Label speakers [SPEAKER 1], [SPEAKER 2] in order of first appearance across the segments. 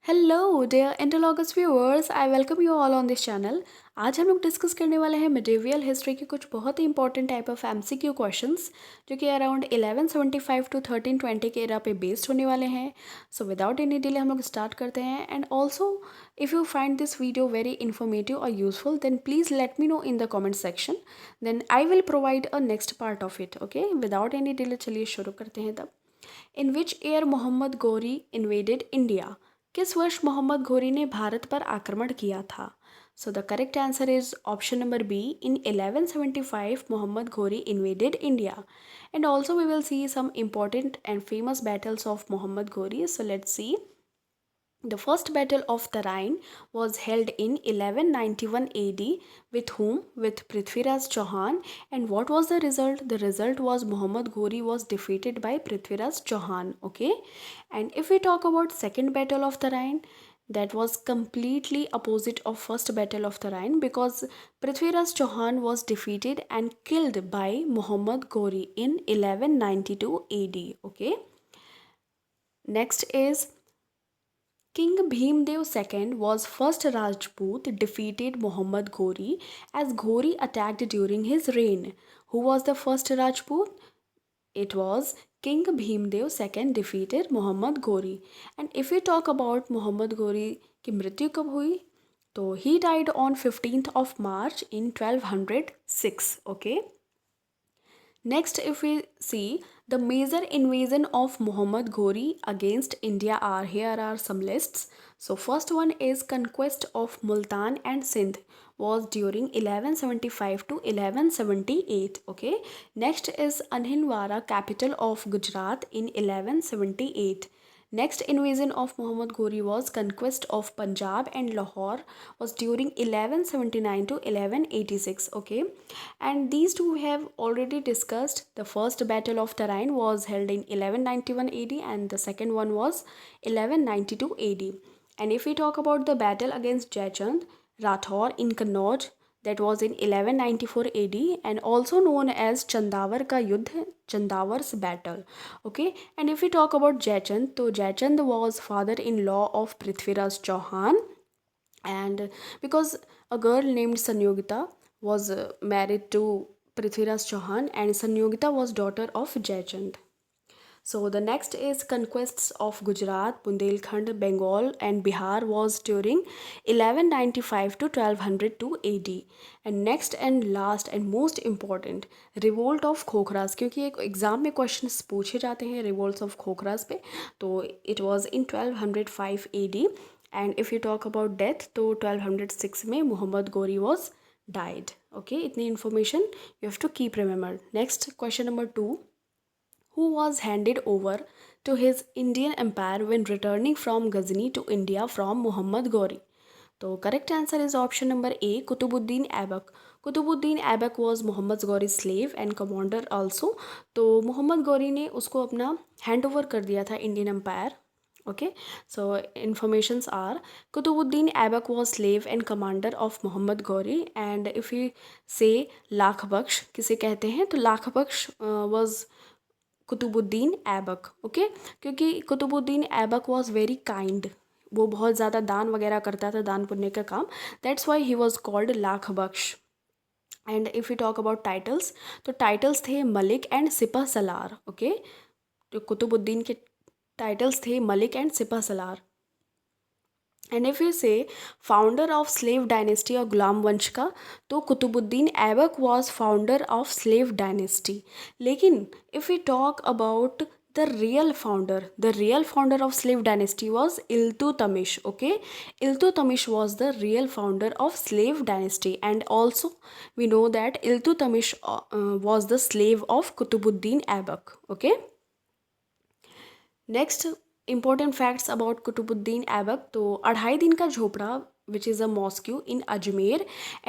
[SPEAKER 1] Hello dear इंटरलॉगस viewers, I welcome you all on this channel. आज हम लोग डिस्कस करने वाले हैं मिडेवियल हिस्ट्री के कुछ बहुत ही important type of MCQ questions जो कि अराउंड 1175 टू 1320 के एरा पे बेस्ड होने वाले हैं। सो विदाउट एनी डिले हम लोग स्टार्ट करते हैं। And also if you find this video very informative और useful then please let me know in the comment section, then I will provide a next part of it. Okay, without any delay चलिए शुरू करते हैं तब। In which year Mohammad Ghori invaded India? किस वर्ष मोहम्मद घोरी ने भारत पर आक्रमण किया था? So the correct answer is option number B. In 1175 Mohammad Ghori invaded India. And also we will see some important and famous battles of Muhammad Ghori. So let's see. The first battle of Tarain was held in 1191 AD. With whom? With Prithviraj Chauhan. And what was the result? The result was Muhammad Ghori was defeated by Prithviraj Chauhan. Okay. And if we talk about second battle of Tarain, that was completely opposite of first battle of Tarain because Prithviraj Chauhan was defeated and killed by Muhammad Ghori in 1192 AD. Okay. Next is King Bhimdev II was first Rajput defeated Muhammad Ghori as Ghori attacked during his reign. Who was the first Rajput? It was King Bhimdev II defeated Muhammad Ghori. And if we talk about Muhammad Ghori की मृत्यु कब हुई, तो he died on 15th of March in 1206. Okay. Next, if we see the major invasion of Muhammad Ghori against India are, here are some lists. So first one is conquest of Multan and Sindh was during 1175 to 1178. Okay. Next is Anhilwara, capital of Gujarat, in 1178. Next invasion of Muhammad Ghori was conquest of Punjab and Lahore was during 1179 to 1186. Okay, and these two we have already discussed. The first battle of Tarain was held in 1191 AD and the second one was 1192 AD. And if we talk about the battle against Jaichand Rathore in Kannauj, that was in 1194 AD and also known as Chandawar ka Yudh, Chandawar's battle. Okay, and if we talk about Jaichand, so Jaichand was father-in-law of Prithviraj Chauhan, and because a girl named Sanyogita was married to Prithviraj Chauhan and Sanyogita was daughter of Jaichand. So the next is conquests of Gujarat, Bundelkhand, Bengal and Bihar was during 1195 to 1202 AD. And next and last and most important, revolt of Khokhras, क्योंकि एक exam में questions पूछे जाते हैं revolts of खोखरास पे, तो it was in 1205 AD. And if you talk about death, तो 1206 में Muhammad Ghori was died. Okay, इतनी information you have to keep remember. Next question number 2. Who was handed over to his Indian empire when returning from Ghazni to India from Muhammad Ghori? So correct answer is option number A, Qutbuddin Aibak. Qutbuddin Aibak was Muhammad Ghori's slave and commander also. तो Muhammad Ghori ने उसको अपना hand over कर दिया था Indian empire. Okay, so informations are Qutbuddin Aibak was slave and commander of Muhammad Ghori. And if we say lakh बख्श किसे कहते हैं, तो लाख बख्श was कुतुबुद्दीन ऐबक. ओके, क्योंकि Qutbuddin Aibak was very kind, वो बहुत ज़्यादा दान वगैरह करता था, दान पुण्य का काम. That's why he was called Lakh Bakhsh. And if you talk about titles, तो टाइटल्स थे मलिक एंड सिपह सलार. ओके, तो कुतुबुद्दीन के टाइटल्स थे Malik and Sipah Salar. And if you say founder of slave dynasty और गुलाम वंश का, तो Qutubuddin Aibak was founder of slave dynasty. लेकिन if you talk about the real founder of slave dynasty was Iltutmish. Okay, Iltutmish was the real founder of slave dynasty, and also we know that Iltutmish was the slave of Qutbuddin Aibak. Okay, next important facts about Qutbuddin Aibak. तो अढ़ाई दिन का झोपड़ा which is a mosque in Ajmer,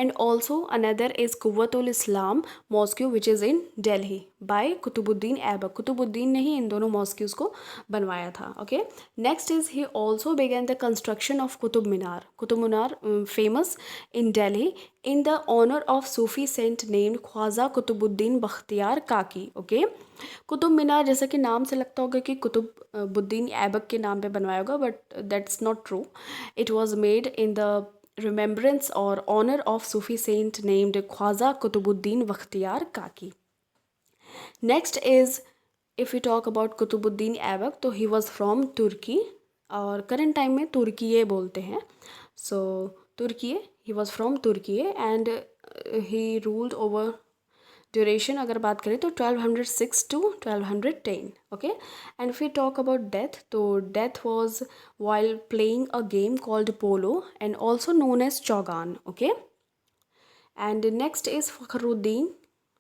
[SPEAKER 1] and also another is Quwwatul Islam mosque which is in Delhi. By Qutbuddin Aibak, Qutbuddin ने ही इन दोनों mosques को बनवाया था. Okay, next is he also began the construction of Qutub Minar. Qutub Minar famous in Delhi in the honour of Sufi saint named Khwaja Qutbuddin Bakhtiyar Kaki. Okay, Qutub Minar जैसा कि नाम से लगता होगा कि कुतुबुद्दीन ऐबक के नाम पे बनवाया होगा, but that's not true. It was made in the remembrance or honor of Sufi saint named Khwaja Kutubuddin Bakhtiyar Kaki. Next is, if we talk about Kutubuddin Aibak, तो he was from Turkey और current time में Turkiye बोलते हैं. So Turkiye, he was from Turkiye and he ruled over duration अगर बात करें तो 1206 to 1210. Okay, and फिर टॉक अबाउट डेथ, तो death was while playing a game called polo and also known as chaugan. Okay, and next is Fakhruddin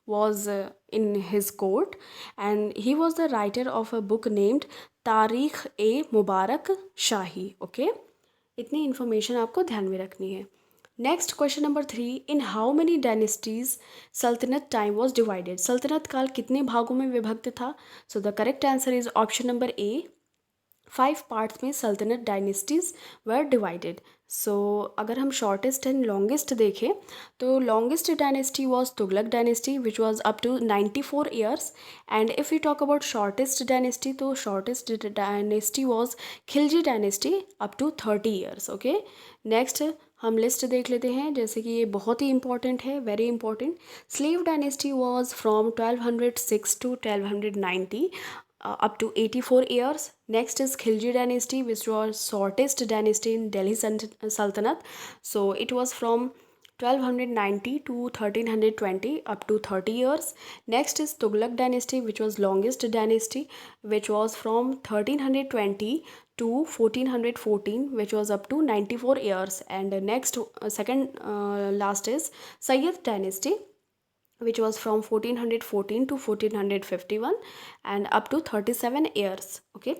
[SPEAKER 1] was in his court and he was the writer of a book named तारीख ए मुबारक शाही. Okay, इतनी information आपको ध्यान में रखनी है. Next question number 3, in how many dynasties सल्तनत time was divided. सल्तनत काल कितने भागों में विभक्त था. So the correct answer is option number A, 5 parts में सल्तनत डायनेस्टीज वर डिवाइडेड. सो अगर हम शॉर्टेस्ट एंड लॉन्गेस्ट देखें तो longest dynasty was Tughlaq dynasty which was up to 94 years. And if you talk about shortest dynasty तो shortest dynasty was Khilji dynasty up to 30 years. Okay, next हम list देख लेते हैं, जैसे कि ये बहुत ही इंपॉर्टेंट है, very important. Slave dynasty was from 1206 to 1290 up to 84 years. Next is Khilji dynasty, which was shortest dynasty in Delhi Sultanate. So it was from 1290 to 1320 up to 30 years. Next is Tughlaq dynasty, which was longest dynasty, which was from 1320 to 1414, which was up to 94 years. And next, last is Sayyid dynasty, which was from 1414 to 1451 and up to 37 years. Okay,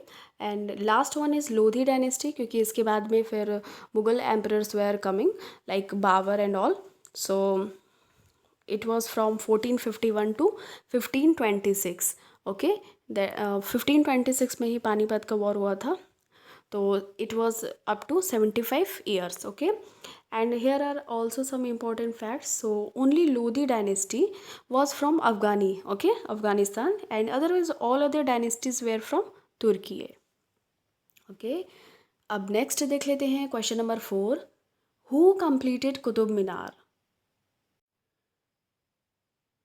[SPEAKER 1] and last one is Lodhi dynasty, क्योंकि इसके बाद में फिर Mughal emperors were coming like Babur and all. So it was from 1451 to 1526. Okay, 1526 में ही पानीपत का war हुआ था, तो it was up to 75 years. Okay, and here are also some important facts. So only Lodi dynasty was from Afghanistan, and otherwise all other dynasties were from Turkey. Okay, अब next देख लेते हैं question number 4, who completed Qutub Minar.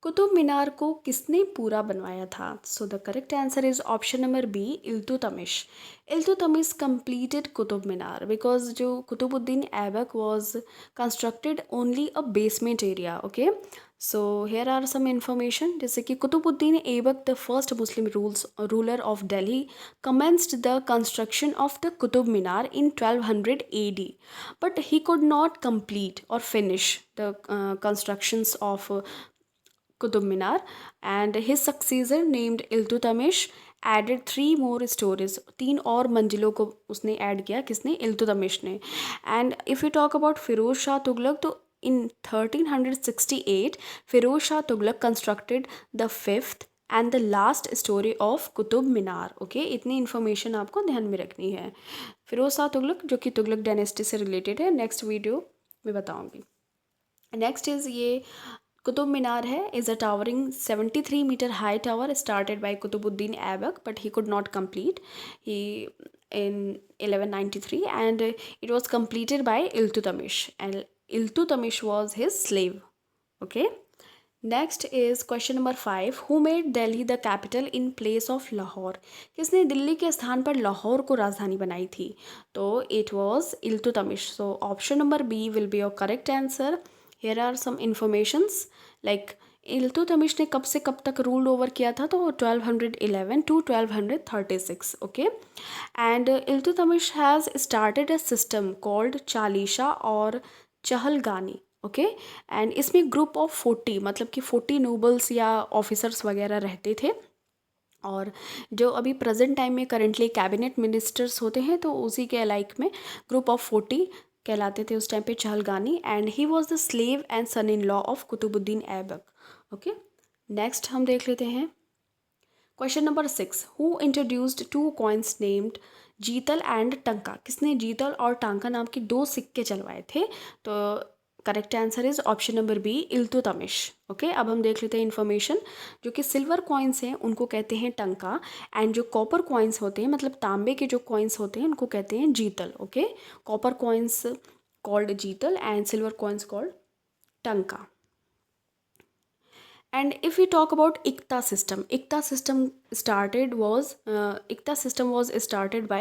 [SPEAKER 1] Qutub Minar को किसने पूरा बनवाया था. So the correct answer is option number B, Iltutmish. Iltutmish completed Qutub Minar because जो Qutubuddin Aibak was constructed only a basement area. Okay, so here are some information, जैसे कि Qutubuddin Aibak the first Muslim ruler of Delhi commenced the construction of the Qutub Minar in 1200 AD, but he could not complete or finish the constructions of Qutub Minar, and his successor named Iltutmish added 3 more stories. 3 और मंजिलों को उसने add किया, किसने, इल्तुतमिश ने. And if you talk about Firoz Shah Tughlaq, तो in 1368 Firoz Shah Tughlaq constructed the 5th and the last storey of Qutub Minar. Okay, इतनी information आपको ध्यान में रखनी है. फिरोज शाह तुगलक जो कि तुगलक डायनेस्टी से रिलेटेड है, नेक्स्ट वीडियो में बताऊंगी. नेक्स्ट इज़ ये कुतुब मीनार है, is a towering 73 metre high tower started by Qutbuddin Aibak, but he could not complete he in 1193 and it was completed by Iltutmish, and Iltutmish was his slave. Okay, next is question number 5, who made Delhi the capital in place of Lahore. किसने दिल्ली के स्थान पर लाहौर को राजधानी बनाई थी. तो it was Iltutmish. So option number B will be your correct answer. Here are some informations like Iltutmish ने कब से कब तक रूल ओवर किया था, तो 1211 to 1236. Okay, and Iltutmish has started a system called Chalisa और चहलगानी. ओके, एंड इसमें ग्रुप ऑफ 40 मतलब कि 40 नोबल्स या ऑफिसर्स वगैरह रहते थे, और जो अभी प्रेजेंट टाइम में करेंटली कैबिनेट मिनिस्टर्स होते हैं तो उसी के लाइक में ग्रुप ऑफ 40 कहलाते थे उस टाइम पे Chahalgani. And he was the slave and son in law of Qutbuddin Aibak. Okay, next हम देख लेते हैं question number 6, who introduced to coins named jital and tanka? किसने जीतल और टांका नाम के दो सिक्के चलवाए थे? तो correct answer is option number B, Iltutmish. Okay, अब हम देख लेते हैं इन्फॉर्मेशन। जो कि सिल्वर कॉइन्स हैं उनको कहते हैं टंका, एंड जो कॉपर कॉइन्स होते हैं मतलब तांबे के जो कॉइन्स होते हैं उनको कहते हैं जीतल। ओके, कॉपर कॉइन्स कॉल्ड जीतल एंड सिल्वर कॉइन्स कॉल्ड टंका। And if we talk about Ikta system was started by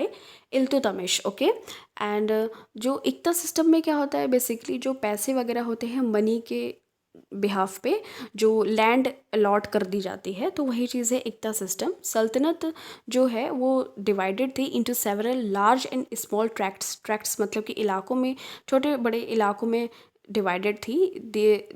[SPEAKER 1] Iltutmish. Okay, and जो Ikta system में क्या होता है, बेसिकली जो पैसे वगैरह होते हैं मनी के बिहाफ पे जो लैंड अलॉट कर दी जाती है, तो वही चीज़ है इक्ता सिस्टम। सल्तनत जो है वो डिवाइडेड थी into several large and small tracts मतलब कि इलाकों में, छोटे बड़े इलाकों में divided थी।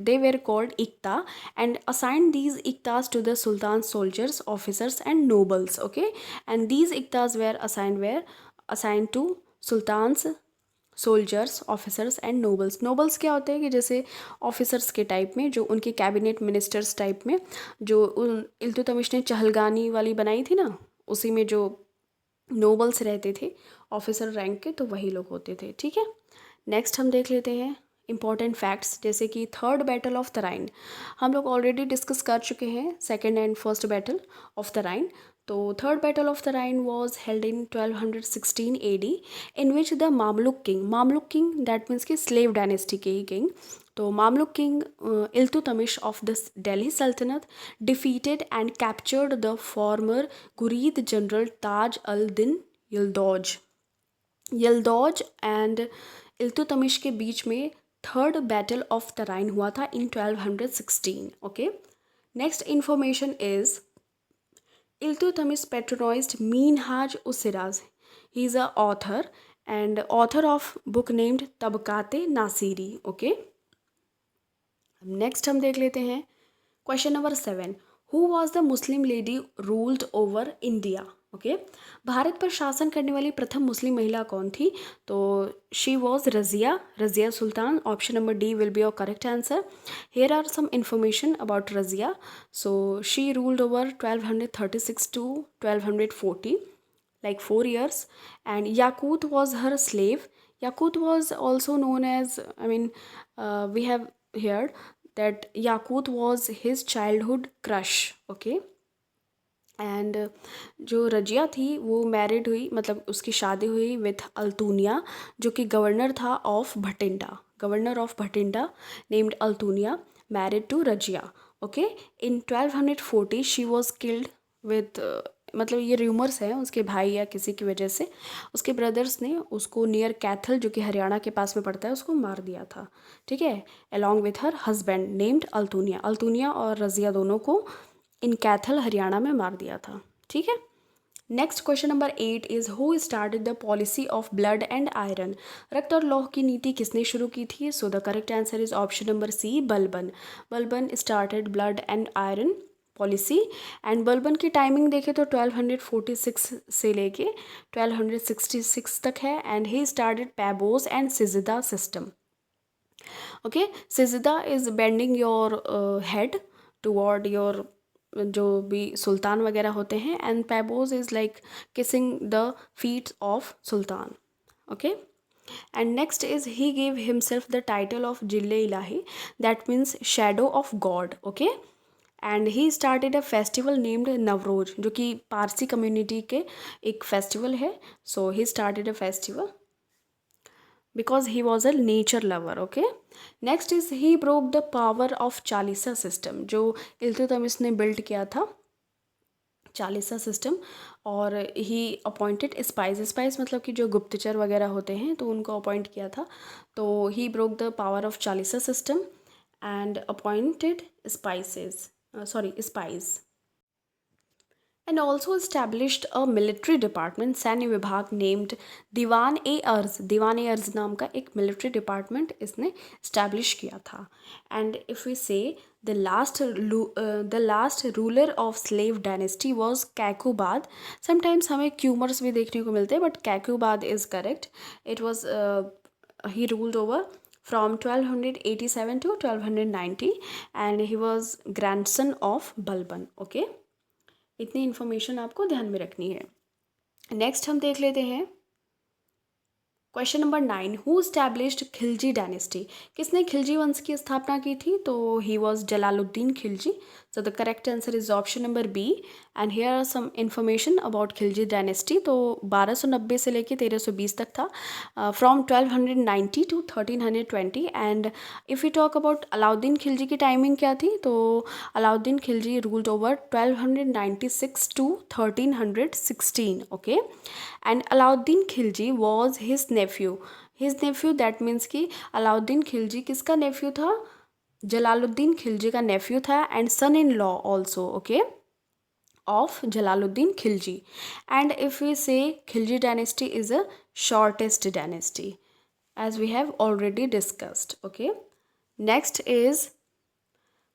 [SPEAKER 1] they were called ikta and assigned these iktas to the sultan's soldiers, officers and nobles. Okay, and these iktas were assigned to sultan's soldiers, officers and nobles. Nobles क्या होते हैं कि जैसे ऑफिसर्स के टाइप में, जो उनके कैबिनेट मिनिस्टर्स टाइप में, जो इल्तुतमिश ने चहलगानी वाली बनाई थी ना, उसी में जो नोबल्स रहते थे ऑफिसर रैंक के, तो वही लोग होते थे। ठीक है, नेक्स्ट हम देख लेते हैं इंपॉर्टेंट फैक्ट्स, जैसे कि third battle of the Tarain हम लोग ऑलरेडी डिस्कस कर चुके हैं, second and first battle of the Tarain. तो third battle of the Tarain was held in 1216 AD, in which the Mamluk king that means कि स्लेव डायनेस्टी के ही किंग, तो Mamluk king Iltutmish of the Delhi Sultanate defeated and captured the former Ghurid general Taj al Din Yildiz and Iltutmish के बीच में third battle of the राइन हुआ था in 1216। Okay, next information is Iltutmish patronised Minhaj us Siraj, he is a author and author of book named Tabaqate Nasiri. Okay, next हम देख लेते हैं question number 7, who was the Muslim lady ruled over India? Okay, Bharat पर शासन करने वाली प्रथम मुस्लिम महिला कौन थी? तो she was Razia Sultan. Option number D will be your correct answer. Here are some information about Razia. So she ruled over 1236 to 1240, like 4 years, and Yakut was her slave. Yakut was also known as, we have heard that Yakut was his childhood crush. Okay, and जो रजिया थी वो married हुई, मतलब उसकी शादी हुई with Altunia, जो कि गवर्नर था of Bathinda named Altunia, married to Razia. Okay, in 1240 she was killed with, मतलब ये र्यूमर्स हैं उसके भाई या किसी की वजह से, उसके ब्रदर्स ने उसको नियर कैथल जो कि हरियाणा के पास में पड़ता है उसको मार दिया था। ठीक है, along with her husband named Altunia और रजिया दोनों को इन कैथल हरियाणा में मार दिया था। ठीक है, next question number 8 is who started the policy of blood and iron? रक्त और लौह की नीति किसने शुरू की थी? So the correct answer is option number C, Balban started blood and iron policy. And Balban की टाइमिंग देखें तो 1246 से लेके 1266 तक है, and he started paibos and sijda system. Okay, sijda is bending your head toward your जो भी सुल्तान वगैरह होते हैं, and paibos is like kissing the feet of sultan. Okay, and next is he give himself the title of Zille Ilahi, that means shadow of God. Okay, and he started a festival named Nauroz, जो कि Parsi community के एक festival है। So he started a festival because he was a nature lover. Okay, next is he broke the power of Chalisa system, जो इल्तुतमिश ने build किया था Chalisa system, और ही अपॉइंटेड स्पाइस मतलब कि जो गुप्तचर वगैरह होते हैं तो उनको अपॉइंट किया था। तो he broke the power of Chalisa system and appointed spice and also established a military department, सैन्य विभाग named दीवान-ए-अर्ज़ नाम का एक military department इसने establish किया था। and if we say the last ruler of slave dynasty was Kaikubad, sometimes हमें क्यूमर्स भी देखने को मिलते हैं, but Kaikubad is correct. It was he ruled over from 1287 to 1290 and he was grandson of Balban. Okay, इतनी information आपको ध्यान में रखनी है। नेक्स्ट हम देख लेते हैं question number 9, who established Khilji dynasty, किसने खिलजी वंश की स्थापना की थी? तो he was Jalaluddin Khilji. So the correct answer is option number B. And here are some information about Khilji dynasty. तो 1290 से लेके 1320 तक था, from 1290 to 1320। And if you talk about Alauddin Khilji की टाइमिंग क्या थी, तो Alauddin Khilji ruled over 1296 to 1316, okay. And Alauddin Khilji was his Neiphiu. His Neiphiu that means कि अलाउद्दीन खिलजी किसका नेफ्यू था? जलालुद्दीन खिलजी का नेफ्यू था, and son in law also, okay, of Jalaluddin Khilji. And if we say Khilji dynasty is a shortest dynasty, as we have already discussed, okay. Next is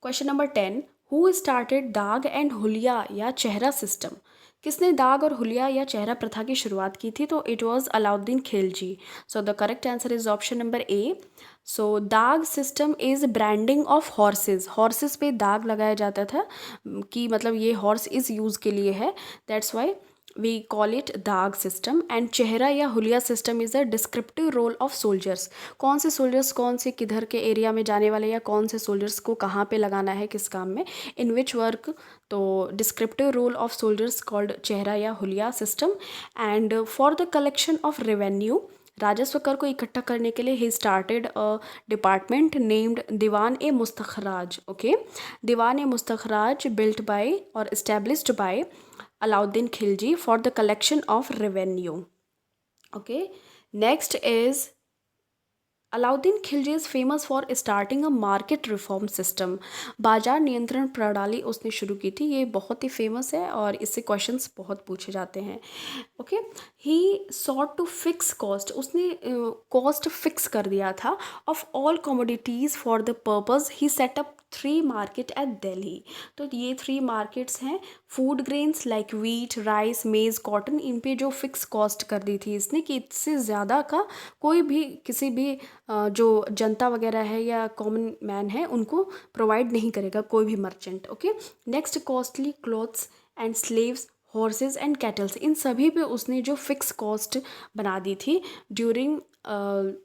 [SPEAKER 1] question number 10, who started दाग and हुलिया या चेहरा system, किसने दाग और हुलिया या चेहरा प्रथा की शुरुआत की थी? तो it was Alauddin Khilji. So the correct answer is option number A. So dagh system is branding of horses, horses पे दाग लगाया जाता था कि मतलब ये हॉर्स इस यूज़ के लिए है, that's why we call it dagh system. And chehra या huliya system is a descriptive roll of soldiers, कौन से सोल्जर्स कौन से किधर के एरिया में जाने वाले, या कौन से सोल्जर्स को कहाँ पे लगाना है किस काम में, इन विच वर्क। तो descriptive roll of soldiers called chehra या huliya system. And for the collection of revenue, राजस्व कर को इकट्ठा करने के लिए he started a department named Diwan e Mustakhraj, okay. Diwan e Mustakhraj built by और established by Alauddin Khilji for the collection of revenue. Okay, next is Alauddin Khilji is famous for starting a market reform system, बाजार नियंत्रण प्रणाली उसने शुरू की थी, ये बहुत ही फेमस है और इससे क्वेश्चंस बहुत पूछे जाते हैं, okay. He sought to fix cost, उसने कॉस्ट फिक्स कर दिया था of all commodities for the purpose he set up 3 market at Delhi. तो ये 3 मार्केट्स हैं, food grains like wheat, rice, maize, cotton, इन पे जो फिक्स कॉस्ट कर दी थी इसने कि इससे ज़्यादा का कोई भी किसी भी जो जनता वगैरह है या कॉमन मैन है उनको प्रोवाइड नहीं करेगा, कोई भी merchant, okay. Next costly clothes and slaves, horses and cattles, इन सभी पे उसने जो फिक्स कॉस्ट बना दी थी ड्यूरिंग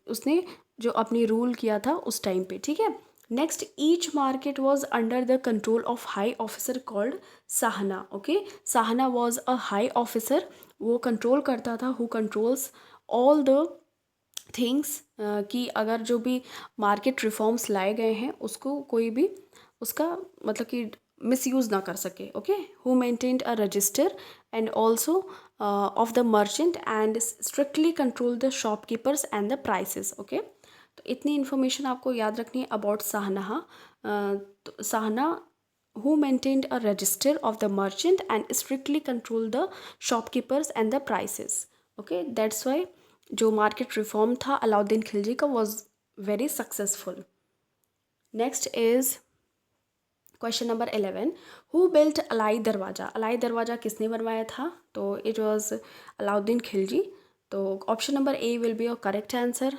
[SPEAKER 1] उसने जो अपनी रूल किया था उस टाइम पे, ठीक है। Next, each market was under the control of high officer called Shahna, okay. Shahna was a high officer, वो कंट्रोल करता था, who controls all the things, कि अगर जो भी मार्केट रिफॉर्म्स लाए गए हैं उसको कोई भी उसका मतलब कि मिसयूज़ ना कर सके, okay. Who maintained a resistor and also of the merchant and strictly control the shopkeepers and the prices, okay. तो इतनी इन्फॉर्मेशन आपको याद रखनी है अबाउट साहना। तो Sahna who maintained a register of the merchant and strictly controlled the shopkeepers and the prices, okay, that's why जो market reform था अलाउद्दीन खिलजी का was very successful. Next is question number 11, who built Alai Darwaza, Alai दरवाज़ा किसने बनवाया था? तो इट वॉज अलाउद्दीन खिलजी। तो option number A will be your correct answer.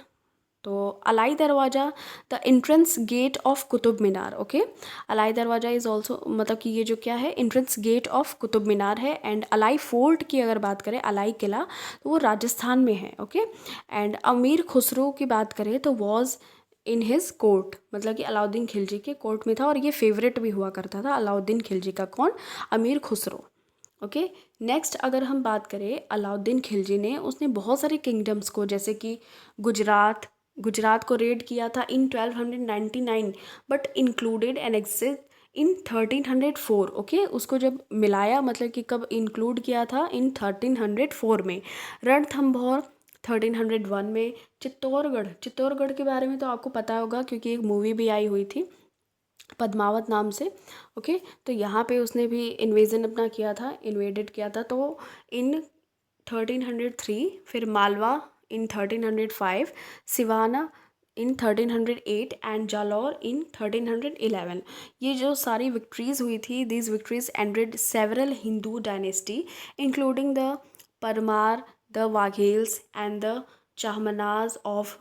[SPEAKER 1] तो Alai Darwaza the entrance gate of Qutub Minar, okay. Alai Darwaza is also मतलब कि ये जो क्या है entrance gate of Qutub Minar है। एंड अलाई फोर्ट की अगर बात करें, अलाई किला, तो वो राजस्थान में है, ओके। एंड अमीर खुसरो की बात करें तो वॉज इन हिज कोर्ट, मतलब कि अलाउद्दीन खिलजी के कोर्ट में था और ये फेवरेट भी हुआ करता था अलाउद्दीन खिलजी का, कौन? अमीर खुसरो, ओके। नेक्स्ट अगर हम बात करें अलाउद्दीन खिलजी ने उसने बहुत सारे किंगडम्स को जैसे कि गुजरात को रेड किया था इन 1299, बट इंक्लूडेड एनेक्सेड इन 1304, ओके। उसको जब मिलाया मतलब कि कब इंक्लूड किया था, इन 1304 में। रणथंभौर 1301 में। चित्तौड़गढ़ के बारे में तो आपको पता होगा क्योंकि एक मूवी भी आई हुई थी पद्मावत नाम से, ओके। तो यहाँ पे उसने भी इन्वेजन अपना किया था, इन्वेडेड किया था, तो इन 1303, फिर Malwa in 1305, Siwana in 1308 and Jalore in 1311। ये जो सारी विक्ट्रीज़ हुई थी, these victories ended several Hindu dynasty including the Parmar, the Vaghelas and the Chahamanas of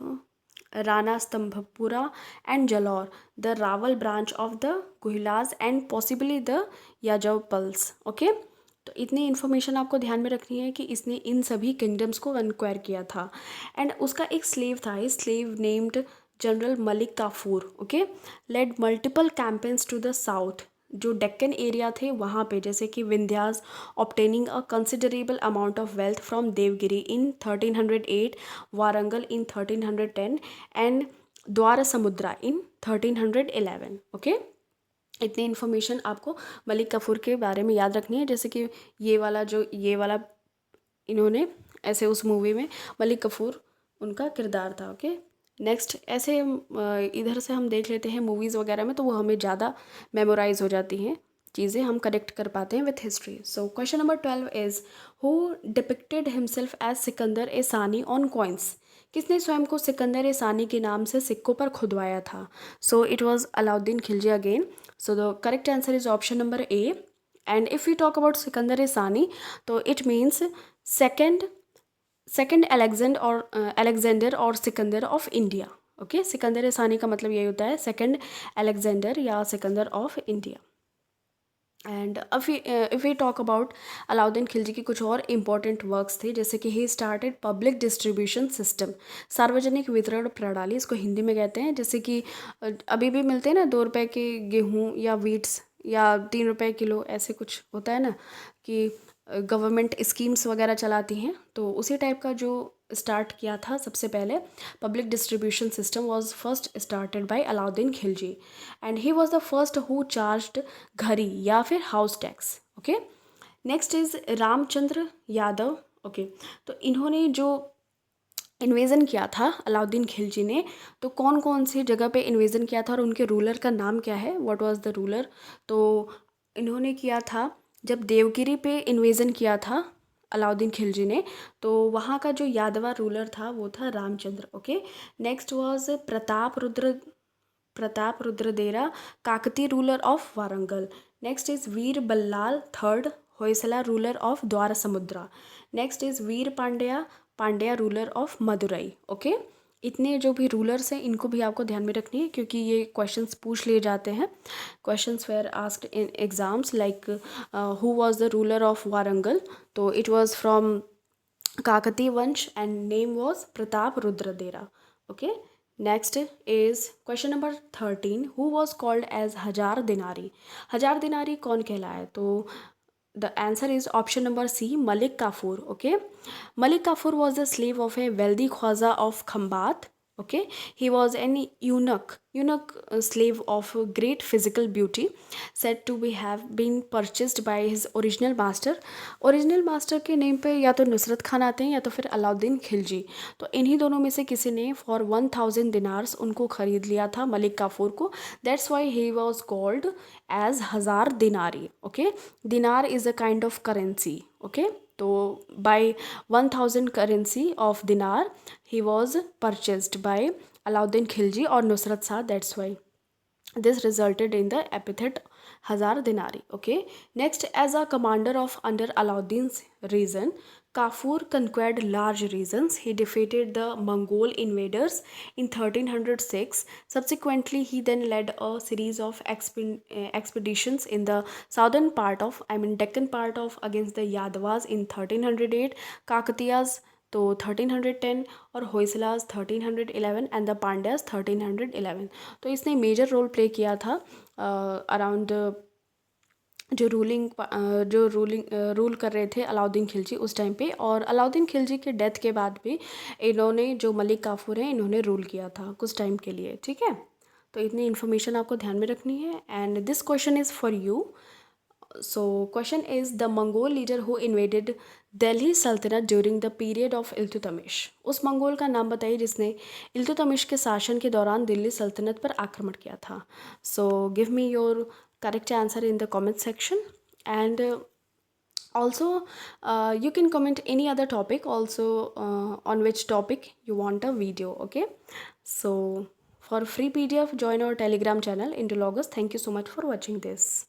[SPEAKER 1] Rana Stambhapura and Jalore, the Rawal branch of the Guhilas and possibly the Yajapals. Okay. तो इतनी information आपको ध्यान में रखनी है कि इसने इन सभी किंगडम्स को कन्क्वायर किया था। एंड उसका एक स्लेव था, a slave named general Malik Kafur, okay, led multiple campaigns to the south, जो डेक्कन एरिया थे वहाँ पे, जैसे कि Vindhyas, obtaining a considerable amount of wealth from Devagiri in 1308, Warangal in 1310 and Dwara Samudra in 1311, okay. इतनी इन्फॉर्मेशन आपको मलिक काफूर के बारे में याद रखनी है, जैसे कि ये वाला इन्होंने ऐसे उस मूवी में मलिक काफूर उनका किरदार था, ओके। नेक्स्ट ऐसे इधर से हम देख लेते हैं मूवीज़ वगैरह में, तो वो हमें ज़्यादा मेमोराइज हो जाती हैं चीज़ें, हम कनेक्ट कर पाते हैं with history. So question number 12 is who depicted himself as Sikandar e Sani on coins, किसने स्वयं को सिकंदर ए सानी के नाम से सिक्कों पर खुदवाया था। So it was Alauddin Khilji again. So the correct answer is option number A. And if you talk about Sikandar e Sani, तो इट मीन्स सेकंड अलेक्जेंडर और Sikandar of India, okay. Sikandar e Sani का मतलब यही होता है सेकंड अलेक्जेंडर या Sikandar of India. And if we talk about Alauddin Khilji की कुछ और इम्पॉर्टेंट वर्क्स थे, जैसे कि he started public distribution system, सार्वजनिक वितरण प्रणाली इसको हिंदी में कहते हैं। जैसे कि अभी भी मिलते हैं ना 2 रुपए के गेहूँ या वीट्स, या 3 रुपए किलो, ऐसे कुछ होता है ना कि गवर्नमेंट स्कीम्स वगैरह चलाती हैं, तो उसी टाइप का जो स्टार्ट किया था सबसे पहले public distribution system was first started by Alauddin Khilji. And he was the first who charged घरी या फिर house tax, okay. Next is Ramchandra Yadav, okay. तो इन्होंने जो इन्वेज़न किया था अलाउद्दीन खिलजी ने, तो कौन कौन सी जगह पे इन्वेज़न किया था और उनके रूलर का नाम क्या है, व्हाट वाज द रूलर। तो इन्होंने किया था जब देवगिरी पे इन्वेज़न किया था अलाउद्दीन खिलजी ने, तो वहाँ का जो यादवा रूलर था वो था Ramchandra, okay. Next was Pratap Rudradeva, Kakatiya ruler of Warangal. Next is Veer Ballal third, Hoysala ruler of Dwara Samudra. Next is Veer Pandya ruler of Madurai, okay. इतने जो भी रूलर्स हैं इनको भी आपको ध्यान में रखनी है, क्योंकि ये क्वेश्चंस पूछ लिए जाते हैं। Questions were asked in exams like who was the ruler of Warangal, तो इट वाज फ्रॉम काकती वंश and name was Pratap Rudradeva, okay. Next is question number 13, who was called as Hazar Dinari, हजार दिनारी कौन कहलाए। तो the answer is option number C, Malik Kafur, okay. Malik Kafur was the slave of a wealthy Khwaja of Khambat, okay. He was an eunuch slave of great physical beauty, said to be have been purchased by his original master के name पे या तो नुसरत खान आते हैं या तो फिर अलाउद्दीन खिलजी, तो इन्हीं दोनों में से किसी ने फॉर 1000 दिनार्स उनको खरीद लिया था मलिक काफूर को। That's why he was called as Hazar Dinari, okay. Dinar is a kind of currency, okay. तो by 1000 currency of dinar he was purchased by Alauddin Khilji और Nusrat Shah, that's why this resulted in the epithet Hazar Dinari, okay. Next, as a commander of under Alauddin's reign, Kafur conquered large regions. He defeated the Mongol invaders in 1306. Subsequently, he then led a series of expeditions in the southern part of, Deccan part of against the Yadavas in 1308, Kakatiyas तो 1310 और होयसलास 1311 and the Pandyas 1311। तो इसने major role play किया था around जो rule कर रहे थे अलाउद्दीन खिलजी उस टाइम पे। और अलाउद्दीन खिलजी के डेथ के बाद भी इन्होंने, जो मलिक काफूर हैं, इन्होंने रूल किया था कुछ टाइम के लिए, ठीक है। तो इतनी इन्फॉर्मेशन आपको ध्यान में रखनी है। And this question is for you. So question is the Mongol leader who invaded Delhi Sultanate during the period of Iltutmish, उस मंगोल का नाम बताइए जिसने इल्तुतमिश के शासन के दौरान दिल्ली सल्तनत पर आक्रमण किया था। So give me your correct answer in the comment section, and also you can comment any other topic also on which topic you want a video, okay. So for free PDF join our Telegram channel Indologous. Thank you so much for watching this.